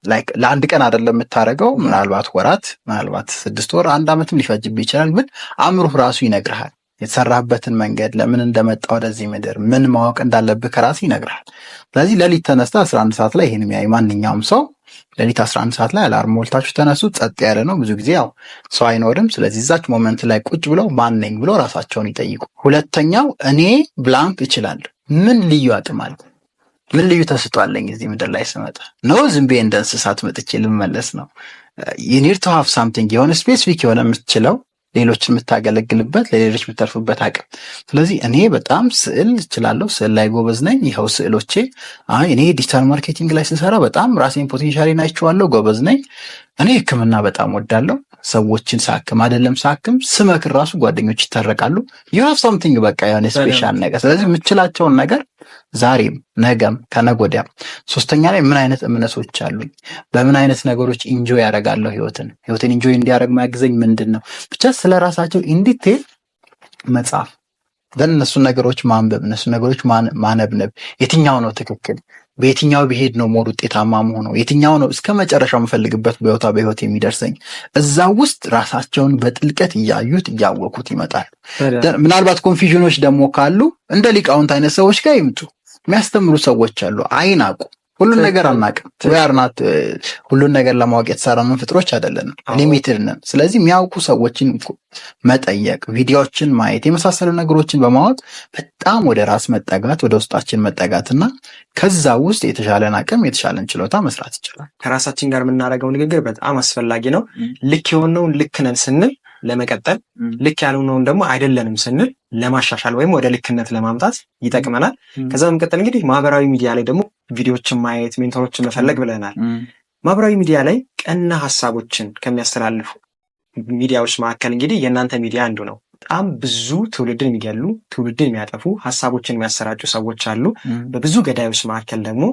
ላይክ ለአንድ ቀን አይደለም የምታደርገው፣ ምናልባት ወራት፣ ምናልባት 6 ወር፣ 1 ዓመትም ሊፈጅብህ ይችላል። ግን አእምሮህ ራሱ ይነግርሃል የተሰራበትን መንገድ፣ ለምን እንደመጣ ወደዚህ ምድር፣ ምን ማወቅ እንዳለብህ ከራስ ይነግርሃል። ስለዚህ ሌሊት ተነስተ 11 ሰዓት ላይ ይህን የሚያይ ማንኛውም ሰው ሌሊት 11 ሰዓት ላይ አላርም ሞልታችሁ ተነሱ። ጸጥ ያለ ነው፣ ብዙ ጊዜ ያው ሰው አይኖርም። ስለዚህ እዛች ሞመንት ላይ ቁጭ ብለው ማን ነኝ ብለው ራሳቸውን ይጠይቁ። ሁለተኛው እኔ ብላንክ እችላለሁ፣ ምን ልዩ አቅም አለ፣ ምን ልዩ ተስጧለኝ እዚህ ምድር ላይ ስመጣ ነው ዝም ብዬ እንደ እንስሳት መጥቼ ልመለስ ነው። you need to have something የሆነ ስፔሲፊክ የሆነ የምትችለው ሌሎችን የምታገለግልበት ለሌሎች የምትተርፍበት አቅም። ስለዚህ እኔ በጣም ስዕል እችላለሁ፣ ስዕል ላይ ጎበዝ ነኝ። ይኸው ስዕሎቼ። እኔ ዲጂታል ማርኬቲንግ ላይ ስሰራ በጣም ራሴን ፖቴንሻሌን አይቼዋለሁ፣ ጎበዝ ነኝ። እኔ ሕክምና በጣም ወዳለሁ። ሰዎችን ሳክም አይደለም ሳክም ስመክር ራሱ ጓደኞች ይታረቃሉ። you have something በቃ የሆነ ስፔሻል ነገር። ስለዚህ የምችላቸውን ነገር ዛሬም ነገም ከነጎዲያም። ሶስተኛ ላይ ምን አይነት እምነቶች አሉኝ፣ በምን አይነት ነገሮች ኢንጆይ ያደርጋለሁ፣ ህይወትን ኢንጆይ እንዲያደርግ ማያግዘኝ ምንድን ነው። ብቻ ስለ ራሳቸው ኢንዲቴል መጻፍ፣ እነሱን ነገሮች ማንበብ፣ እነሱ ነገሮች ማነብነብ። የትኛው ነው ትክክል፣ በየትኛው ቢሄድ ነው ሞር ውጤታማ መሆነው፣ የትኛው ነው እስከ መጨረሻው የምፈልግበት ቦታ በህይወት የሚደርሰኝ። እዛ ውስጥ ራሳቸውን በጥልቀት እያዩት እያወቁት ይመጣል። ምናልባት ኮንፊዥኖች ደግሞ ካሉ እንደ ሊቃውንት አይነት ሰዎች ጋር ይምጡ። የሚያስተምሩ ሰዎች አሉ። አይናቁ። ሁሉን ነገር አናውቅም። ያርናት ሁሉን ነገር ለማወቅ የተሰራን ፍጥሮች አይደለንም፣ ሊሚትድ ነን። ስለዚህ የሚያውቁ ሰዎችን መጠየቅ፣ ቪዲዮዎችን ማየት፣ የመሳሰሉ ነገሮችን በማወቅ በጣም ወደ ራስ መጠጋት፣ ወደ ውስጣችን መጠጋትና ከዛ ውስጥ የተሻለን አቅም የተሻለን ችሎታ መስራት ይችላል። ከራሳችን ጋር የምናደርገው ንግግር በጣም አስፈላጊ ነው። ልክ የሆነውን ልክ ነን ስንል ለመቀጠል፣ ልክ ያልሆነውን ደግሞ አይደለንም ስንል ለማሻሻል ወይም ወደ ልክነት ለማምጣት ይጠቅመናል። ከዛ በመቀጠል እንግዲህ ማህበራዊ ሚዲያ ላይ ደግሞ ቪዲዮዎችን ማየት፣ ሜንቶሮችን መፈለግ ብለናል። ማህበራዊ ሚዲያ ላይ ቀና ሀሳቦችን ከሚያስተላልፉ ሚዲያዎች መካከል እንግዲህ የእናንተ ሚዲያ አንዱ ነው። በጣም ብዙ ትውልድን የሚገሉ ትውልድን የሚያጠፉ ሀሳቦችን የሚያሰራጩ ሰዎች አሉ። በብዙ ገዳዮች መካከል ደግሞ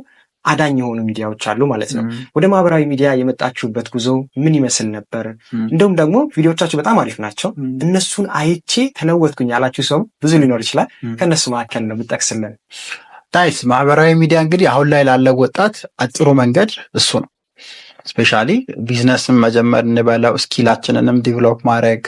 አዳኝ የሆኑ ሚዲያዎች አሉ ማለት ነው። ወደ ማህበራዊ ሚዲያ የመጣችሁበት ጉዞ ምን ይመስል ነበር? እንደውም ደግሞ ቪዲዮቻችሁ በጣም አሪፍ ናቸው፣ እነሱን አይቼ ተለወጥኩኝ ያላችሁ ሰው ብዙ ሊኖር ይችላል። ከእነሱ መካከል ነው የምጠቅስልን። ናይስ። ማህበራዊ ሚዲያ እንግዲህ አሁን ላይ ላለው ወጣት አጭሩ መንገድ እሱ ነው። ስፔሻሊ ቢዝነስን መጀመር እንበለው፣ ስኪላችንንም ዲቨሎፕ ማድረግ፣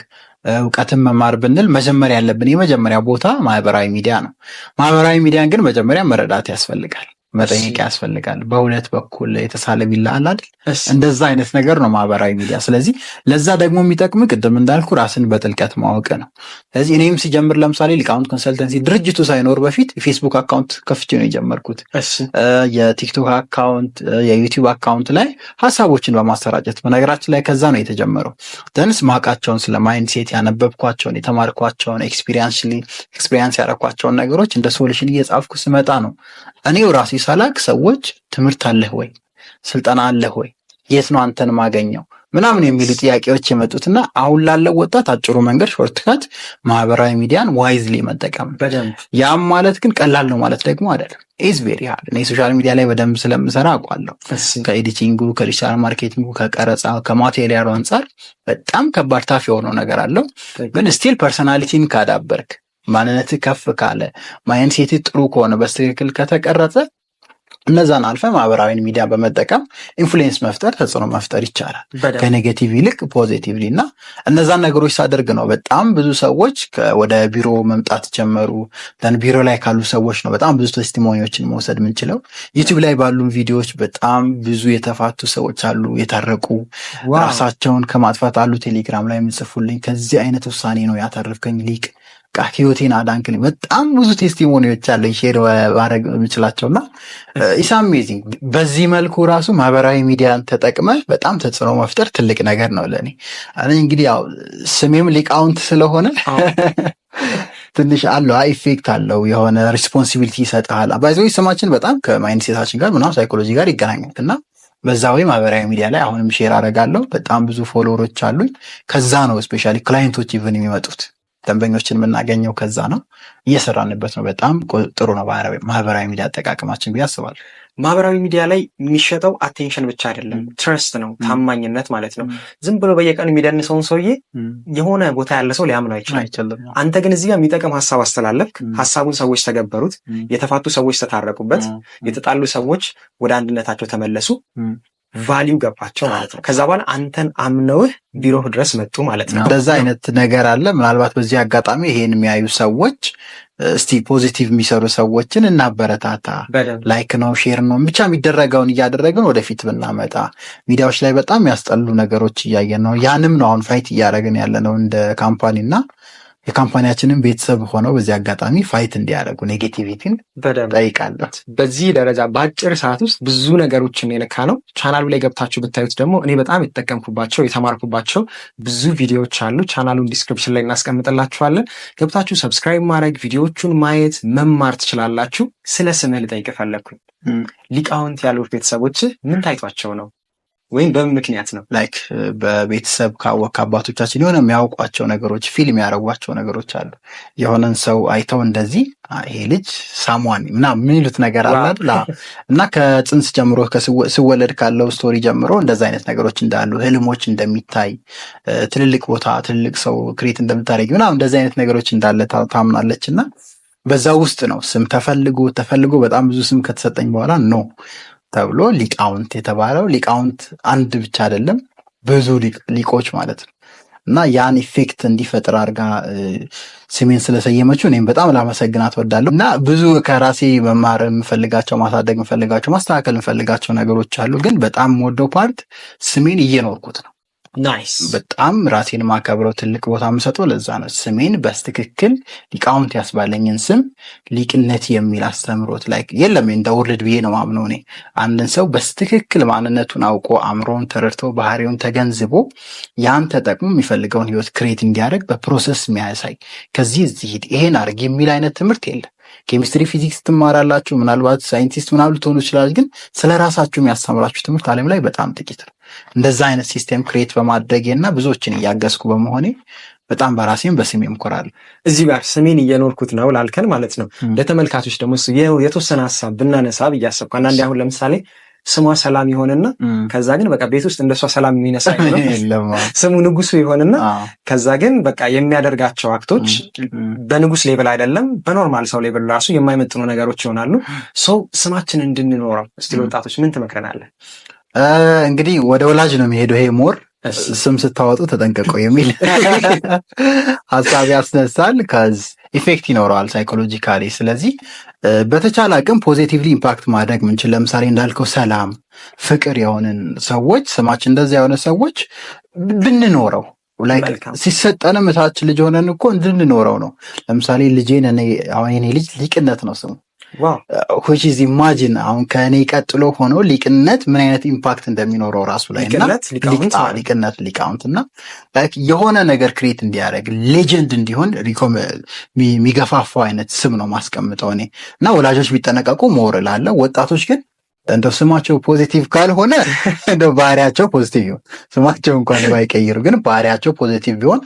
እውቀትን መማር ብንል መጀመሪያ ያለብን የመጀመሪያ ቦታ ማህበራዊ ሚዲያ ነው። ማህበራዊ ሚዲያን ግን መጀመሪያ መረዳት ያስፈልጋል። መጠየቅ ያስፈልጋል። በሁለት በኩል የተሳለ ቢላ አለ አይደል? እንደዛ አይነት ነገር ነው ማህበራዊ ሚዲያ። ስለዚህ ለዛ ደግሞ የሚጠቅም ቅድም እንዳልኩ ራስን በጥልቀት ማወቅ ነው። ስለዚህ እኔም ሲጀምር ለምሳሌ ሊቃውንት ኮንሰልተንሲ ድርጅቱ ሳይኖር በፊት ፌስቡክ አካውንት ከፍቼ ነው የጀመርኩት። የቲክቶክ አካውንት፣ የዩቲዩብ አካውንት ላይ ሀሳቦችን በማሰራጨት በነገራችን ላይ ከዛ ነው የተጀመረው። ደንስ ማውቃቸውን ስለ ማይንድሴት ያነበብኳቸውን የተማርኳቸውን ኤክስፒሪየንስ ያደረኳቸውን ነገሮች እንደ ሶሉሽን እየጻፍኩ ስመጣ ነው እኔው ራሴ ሳላቅ ሰዎች ትምህርት አለህ ወይ፣ ስልጠና አለህ ወይ፣ የት ነው አንተን ማገኘው ምናምን የሚሉ ጥያቄዎች የመጡትና አሁን ላለው ወጣት አጭሩ መንገድ ሾርትካት ማህበራዊ ሚዲያን ዋይዝሊ መጠቀም። ያም ማለት ግን ቀላል ነው ማለት ደግሞ አይደለም። ኢዝ ቬሪ ሃርድ። እኔ ሶሻል ሚዲያ ላይ በደንብ ስለምሰራ አውቃለሁ። ከኤዲቲንጉ፣ ከዲጂታል ማርኬቲንጉ፣ ከቀረጻ፣ ከማቴሪያሉ አንጻር በጣም ከባድ ታፍ የሆነው ነገር አለው። ግን ስቲል ፐርሰናሊቲን ካዳበርክ፣ ማንነትህ ከፍ ካለ፣ ማይንድሴትህ ጥሩ ከሆነ፣ በትክክል ከተቀረጸ እነዛን አልፈ ማህበራዊ ሚዲያ በመጠቀም ኢንፍሉዌንስ መፍጠር፣ ተጽዕኖ መፍጠር ይቻላል ከኔጌቲቭ ይልቅ ፖዚቲቭሊ። እና እነዛን ነገሮች ሳደርግ ነው በጣም ብዙ ሰዎች ወደ ቢሮ መምጣት ጀመሩ። ቢሮ ላይ ካሉ ሰዎች ነው በጣም ብዙ ቴስቲሞኒዎችን መውሰድ የምንችለው። ዩቲዩብ ላይ ባሉ ቪዲዮዎች በጣም ብዙ የተፋቱ ሰዎች አሉ፣ የታረቁ ራሳቸውን ከማጥፋት አሉ። ቴሌግራም ላይ የምጽፉልኝ ከዚህ አይነት ውሳኔ ነው ያተረፍከኝ ሊቅ፣ ህይወቴን አዳንክልኝ። በጣም ብዙ ቴስቲሞኒዎች አለ ሼር ማድረግ የምችላቸውና ኢስ አሜዚንግ። በዚህ መልኩ ራሱ ማህበራዊ ሚዲያን ተጠቅመ በጣም ተጽዕኖ መፍጠር ትልቅ ነገር ነው ለእኔ። እንግዲህ ያው ስሜም ሊቃውንት ስለሆነ ትንሽ አለው ኢፌክት አለው፣ የሆነ ሪስፖንሲቢሊቲ ይሰጥሃል። ባይዘው ስማችን በጣም ከማይንድ ሴታችን ጋር ምናምን ሳይኮሎጂ ጋር ይገናኛል እና በዛ ወይ ማህበራዊ ሚዲያ ላይ አሁንም ሼር አደርጋለሁ። በጣም ብዙ ፎሎወሮች አሉኝ። ከዛ ነው ስፔሻሊ ክላይንቶች ኢቭን የሚመጡት፣ ደንበኞችን የምናገኘው ከዛ ነው። እየሰራንበት ነው። በጣም ጥሩ ነው ማህበራዊ ሚዲያ አጠቃቀማችን ብዬ አስባለሁ። ማህበራዊ ሚዲያ ላይ የሚሸጠው አቴንሽን ብቻ አይደለም፣ ትረስት ነው፣ ታማኝነት ማለት ነው። ዝም ብሎ በየቀኑ የሚደንሰውን ሰውዬ የሆነ ቦታ ያለ ሰው ሊያምነው አይችልም። አንተ ግን እዚህ ጋር የሚጠቅም ሀሳብ አስተላለፍክ፣ ሀሳቡን ሰዎች ተገበሩት፣ የተፋቱ ሰዎች ተታረቁበት፣ የተጣሉ ሰዎች ወደ አንድነታቸው ተመለሱ፣ ቫሊዩ ገባቸው ማለት ነው። ከዛ በኋላ አንተን አምነውህ ቢሮህ ድረስ መጡ ማለት ነው። እንደዛ አይነት ነገር አለ። ምናልባት በዚህ አጋጣሚ ይሄን የሚያዩ ሰዎች እስቲ ፖዚቲቭ የሚሰሩ ሰዎችን እናበረታታ። ላይክ ነው ሼር ነው ብቻ የሚደረገውን እያደረግን ወደፊት ብናመጣ። ሚዲያዎች ላይ በጣም ያስጠሉ ነገሮች እያየን ነው። ያንም ነው አሁን ፋይት እያደረግን ያለ ነው እንደ ካምፓኒ እና የካምፓኒያችንን ቤተሰብ ሆነው በዚህ አጋጣሚ ፋይት እንዲያደርጉ ኔጌቲቪቲን ጠይቃለሁ። በዚህ ደረጃ በአጭር ሰዓት ውስጥ ብዙ ነገሮችን የነካ ነው። ቻናሉ ላይ ገብታችሁ ብታዩት ደግሞ እኔ በጣም የተጠቀምኩባቸው የተማርኩባቸው ብዙ ቪዲዮዎች አሉ። ቻናሉን ዲስክሪፕሽን ላይ እናስቀምጥላችኋለን። ገብታችሁ ሰብስክራይብ ማድረግ፣ ቪዲዮዎቹን ማየት መማር ትችላላችሁ። ስለ ስምህ ልጠይቅ ፈለግኩኝ። ሊቃውንት ያሉት ቤተሰቦች ምን ታይቷቸው ነው ወይም በምን ምክንያት ነው? ላይክ በቤተሰብ ካወቅ አባቶቻችን የሆነ የሚያውቋቸው ነገሮች ፊልም ያደረጓቸው ነገሮች አሉ። የሆነን ሰው አይተው እንደዚህ ይሄ ልጅ ሳሟን ምናምን የሚሉት ነገር አለ እና ከጽንስ ጀምሮ ስወለድ ካለው ስቶሪ ጀምሮ እንደዛ አይነት ነገሮች እንዳሉ፣ ህልሞች እንደሚታይ፣ ትልልቅ ቦታ ትልልቅ ሰው ክሬት እንደምታደርጊ ምናምን እንደዚህ አይነት ነገሮች እንዳለ ታምናለች እና በዛ ውስጥ ነው ስም ተፈልጎ በጣም ብዙ ስም ከተሰጠኝ በኋላ ነው ተብሎ ሊቃውንት የተባለው። ሊቃውንት አንድ ብቻ አይደለም ብዙ ሊቆች ማለት ነው እና ያን ኢፌክት እንዲፈጥር አድርጋ ስሜን ስለሰየመችው እኔም በጣም ላመሰግናት ወዳለሁ። እና ብዙ ከራሴ መማር የምፈልጋቸው ማሳደግ የምፈልጋቸው ማስተካከል የምፈልጋቸው ነገሮች አሉ። ግን በጣም የምወደው ፓርት ስሜን እየኖርኩት ነው። ናይስ። በጣም ራሴን ማከብረው ትልቅ ቦታ የምሰጠው ለዛ ነው። ስሜን በስትክክል ሊቃውንት ያስባለኝን ስም ሊቅነት የሚል አስተምሮት ላይ የለም እንደ ውርልድ ብዬ ነው ማምነው። እኔ አንድን ሰው በስትክክል ማንነቱን አውቆ አእምሮውን ተረድቶ ባህሪውን ተገንዝቦ ያን ተጠቅሞ የሚፈልገውን ህይወት ክሬት እንዲያደርግ በፕሮሰስ የሚያሳይ ከዚህ እዚህ ሂድ ይሄን አድርግ የሚል አይነት ትምህርት የለም። ኬሚስትሪ፣ ፊዚክስ ትማራላችሁ፣ ምናልባት ሳይንቲስት ምናምን ልትሆኑ ይችላል። ግን ስለ ራሳችሁ የሚያስተምራችሁ ትምህርት ዓለም ላይ በጣም ጥቂት ነው። እንደዛ አይነት ሲስቴም ክሬት በማድረጌ እና ብዙዎችን እያገዝኩ በመሆኔ በጣም በራሴም በስሜም እኮራለሁ። እዚህ ጋር ስሜን እየኖርኩት ነው ላልከን ማለት ነው ለተመልካቾች ደግሞ የተወሰነ ሀሳብ ብናነሳ ብዬ አሰብኩ። አንዳንዴ አሁን ለምሳሌ ስሟ ሰላም ይሆንና ከዛ ግን በቃ ቤት ውስጥ እንደሷ ሰላም የሚነሳ ስሙ ንጉሱ ይሆንና ከዛ ግን በቃ የሚያደርጋቸው አክቶች በንጉስ ሌብል አይደለም፣ በኖርማል ሰው ሌብል ራሱ የማይመጥኑ ነገሮች ይሆናሉ። ሰው ስማችን እንድንኖረው እስቲ ወጣቶች ምን ትመክረናለህ? እንግዲህ ወደ ወላጅ ነው የሚሄደው ይሄ ሞር ስም ስታወጡ ተጠንቀቁ የሚል ሀሳብ ያስነሳል። ከዚ ኢፌክት ይኖረዋል ሳይኮሎጂካሊ። ስለዚህ በተቻለ አቅም ፖዚቲቭሊ ኢምፓክት ማድረግ ምንችል፣ ለምሳሌ እንዳልከው ሰላም፣ ፍቅር የሆንን ሰዎች ስማችን እንደዚያ የሆነ ሰዎች ብንኖረው ሲሰጠንም እታች ልጅ ሆነን እኮ እንድንኖረው ነው። ለምሳሌ ልጄን አሁን የኔ ልጅ ሊቅነት ነው ስሙ። which is imagine አሁን ከእኔ ቀጥሎ ሆኖ ሊቅነት ምን አይነት ኢምፓክት እንደሚኖረው ራሱ ላይ እና ሊቅነት ሊቃውንት እና የሆነ ነገር ክሬት እንዲያደርግ ሌጀንድ እንዲሆን የሚገፋፋው አይነት ስም ነው ማስቀምጠው እኔ እና ወላጆች ቢጠነቀቁ ሞር እላለሁ። ወጣቶች ግን እንደው ስማቸው ፖዚቲቭ ካልሆነ እንደው ባህሪያቸው ፖዚቲቭ ይሁን፣ ስማቸው እንኳን ባይቀይሩ ግን ባህሪያቸው ፖዚቲቭ ቢሆን፣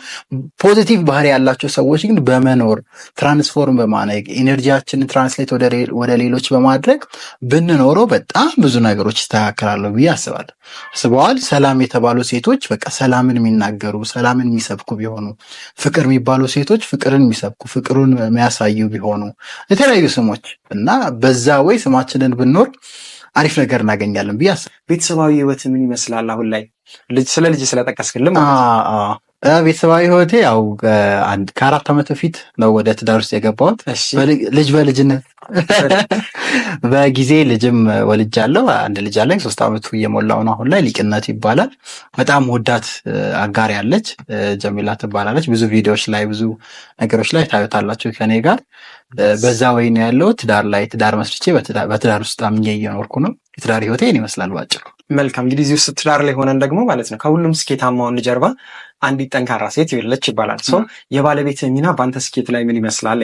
ፖዚቲቭ ባህሪ ያላቸው ሰዎች ግን በመኖር ትራንስፎርም በማድረግ ኢነርጂያችንን ትራንስሌት ወደ ሌሎች በማድረግ ብንኖረው በጣም ብዙ ነገሮች ይስተካከላሉ ብዬ አስባለሁ። አስበዋል። ሰላም የተባሉ ሴቶች በቃ ሰላምን የሚናገሩ ሰላምን የሚሰብኩ ቢሆኑ፣ ፍቅር የሚባሉ ሴቶች ፍቅርን የሚሰብኩ ፍቅሩን የሚያሳዩ ቢሆኑ፣ የተለያዩ ስሞች እና በዛ ወይ ስማችንን ብንኖር አሪፍ ነገር እናገኛለን ብዬ አስባለሁ። ቤተሰባዊ ህይወት ምን ይመስላል አሁን ላይ? ስለ ልጅ ስለጠቀስክልም ቤተሰባዊ ህይወቴ ያው ከ4 ዓመት በፊት ነው ወደ ትዳር ውስጥ የገባሁት። ልጅ በልጅነት በጊዜ ልጅም ወልጃለሁ። አንድ ልጅ አለኝ፣ 3 ዓመቱ እየሞላው ነው አሁን ላይ። ሊቅነት ይባላል። በጣም ወዳት አጋር ያለች ጀሚላ ትባላለች። ብዙ ቪዲዮዎች ላይ ብዙ ነገሮች ላይ ታዩታላችሁ ከኔ ጋር። በዛ ወይ ነው ያለው ትዳር መስርቼ በትዳር ውስጥ አምኜ እየኖርኩ ነው። የትዳር ህይወቴን ይመስላል ባጭሩ። መልካም። እንግዲህ እዚህ ውስጥ ትዳር ላይ ሆነን ደግሞ ማለት ነው ከሁሉም ስኬታማ ወንድ ጀርባ አንዲት ጠንካራ ሴት ይወለች ይባላል። ሰው የባለቤት ሚና በአንተ ስኬት ላይ ምን ይመስላል?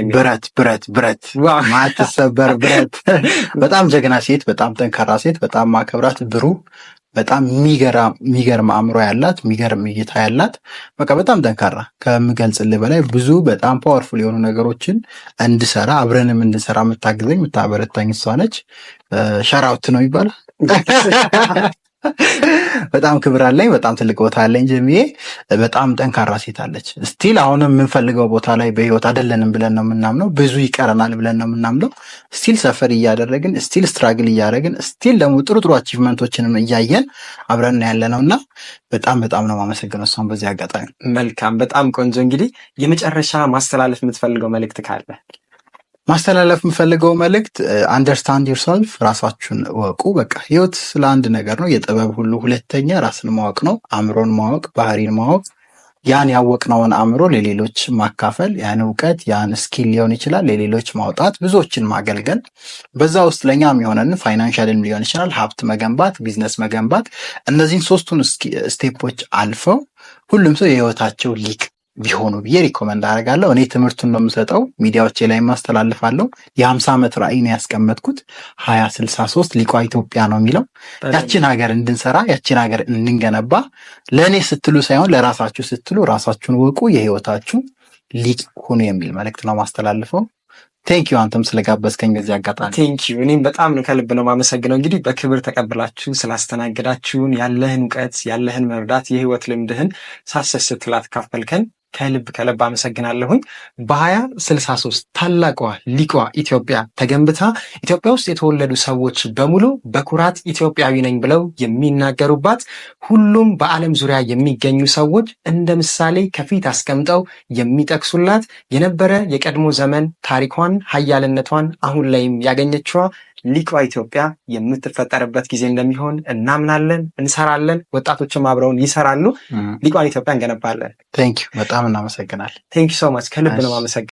ብረት ማትሰበር ብረት። በጣም ጀግና ሴት፣ በጣም ጠንካራ ሴት፣ በጣም ማከብራት፣ ብሩህ፣ በጣም የሚገርም አእምሮ ያላት፣ የሚገርም እይታ ያላት፣ በቃ በጣም ጠንካራ ከምገልጽልህ በላይ ብዙ በጣም ፓወርፉል የሆኑ ነገሮችን እንድሰራ አብረንም እንድሰራ የምታግዘኝ የምታበረታኝ እሷ ነች። ሸራውት ነው ይባላል። በጣም ክብር አለኝ። በጣም ትልቅ ቦታ አለኝ። ጀሚዬ በጣም ጠንካራ ሴት አለች። ስቲል አሁንም የምንፈልገው ቦታ ላይ በህይወት አይደለንም ብለን ነው የምናምነው። ብዙ ይቀረናል ብለን ነው የምናምነው። ስቲል ሰፈር እያደረግን፣ ስቲል ስትራግል እያደረግን፣ ስቲል ደግሞ ጥሩ አቺቭመንቶችንም እያየን አብረን ያለ ነው እና በጣም ነው ማመሰግነው እሷን በዚህ አጋጣሚ። መልካም፣ በጣም ቆንጆ። እንግዲህ የመጨረሻ ማስተላለፍ የምትፈልገው መልእክት ካለ? ማስተላለፍ የምፈልገው መልእክት አንደርስታንድ ዩርሰልፍ፣ ራሳችሁን እወቁ። በቃ ህይወት ስለ አንድ ነገር ነው። የጥበብ ሁሉ ሁለተኛ ራስን ማወቅ ነው። አእምሮን ማወቅ፣ ባህሪን ማወቅ፣ ያን ያወቅነውን አእምሮ ለሌሎች ማካፈል፣ ያን እውቀት ያን ስኪል ሊሆን ይችላል ለሌሎች ማውጣት፣ ብዙዎችን ማገልገል። በዛ ውስጥ ለእኛ የሚሆነን ፋይናንሻልም ሊሆን ይችላል፣ ሀብት መገንባት፣ ቢዝነስ መገንባት። እነዚህን 3ቱን ስቴፖች አልፈው ሁሉም ሰው የህይወታቸው ሊቅ ቢሆኑ ብዬ ሪኮመንድ አደርጋለሁ። እኔ ትምህርቱን ነው የምሰጠው፣ ሚዲያዎቼ ላይ ማስተላልፋለሁ። የ50 ዓመት ራዕይ ነው ያስቀመጥኩት። 2063 ሊቋ ኢትዮጵያ ነው የሚለው። ያችን ሀገር እንድንሰራ ያችን ሀገር እንድንገነባ ለእኔ ስትሉ ሳይሆን ለራሳችሁ ስትሉ ራሳችሁን ወቁ፣ የህይወታችሁ ሊቅ ሁኑ የሚል መልእክት ነው ማስተላልፈው። ቴንኪዩ አንተም ስለጋበዝከኝ በዚህ አጋጣሚ። ቴንኪዩ። እኔም በጣም ከልብ ነው ማመሰግነው። እንግዲህ በክብር ተቀብላችሁ ስላስተናገዳችሁን፣ ያለህን እውቀት ያለህን መርዳት የህይወት ልምድህን ሳሰስት ላትካፈልከን ከልብ አመሰግናለሁኝ። በ2063 ታላቋ ሊቋ ኢትዮጵያ ተገንብታ ኢትዮጵያ ውስጥ የተወለዱ ሰዎች በሙሉ በኩራት ኢትዮጵያዊ ነኝ ብለው የሚናገሩባት፣ ሁሉም በዓለም ዙሪያ የሚገኙ ሰዎች እንደ ምሳሌ ከፊት አስቀምጠው የሚጠቅሱላት የነበረ የቀድሞ ዘመን ታሪኳን ሀያልነቷን አሁን ላይም ያገኘችዋ ሊቋ ኢትዮጵያ የምትፈጠርበት ጊዜ እንደሚሆን እናምናለን፣ እንሰራለን። ወጣቶችም አብረውን ይሰራሉ። ሊቋን ኢትዮጵያ እንገነባለን። ቴንኪው፣ በጣም እናመሰግናለን። ቴንኪው ሶ ማች። ከልብ ነው ማመሰግናለን።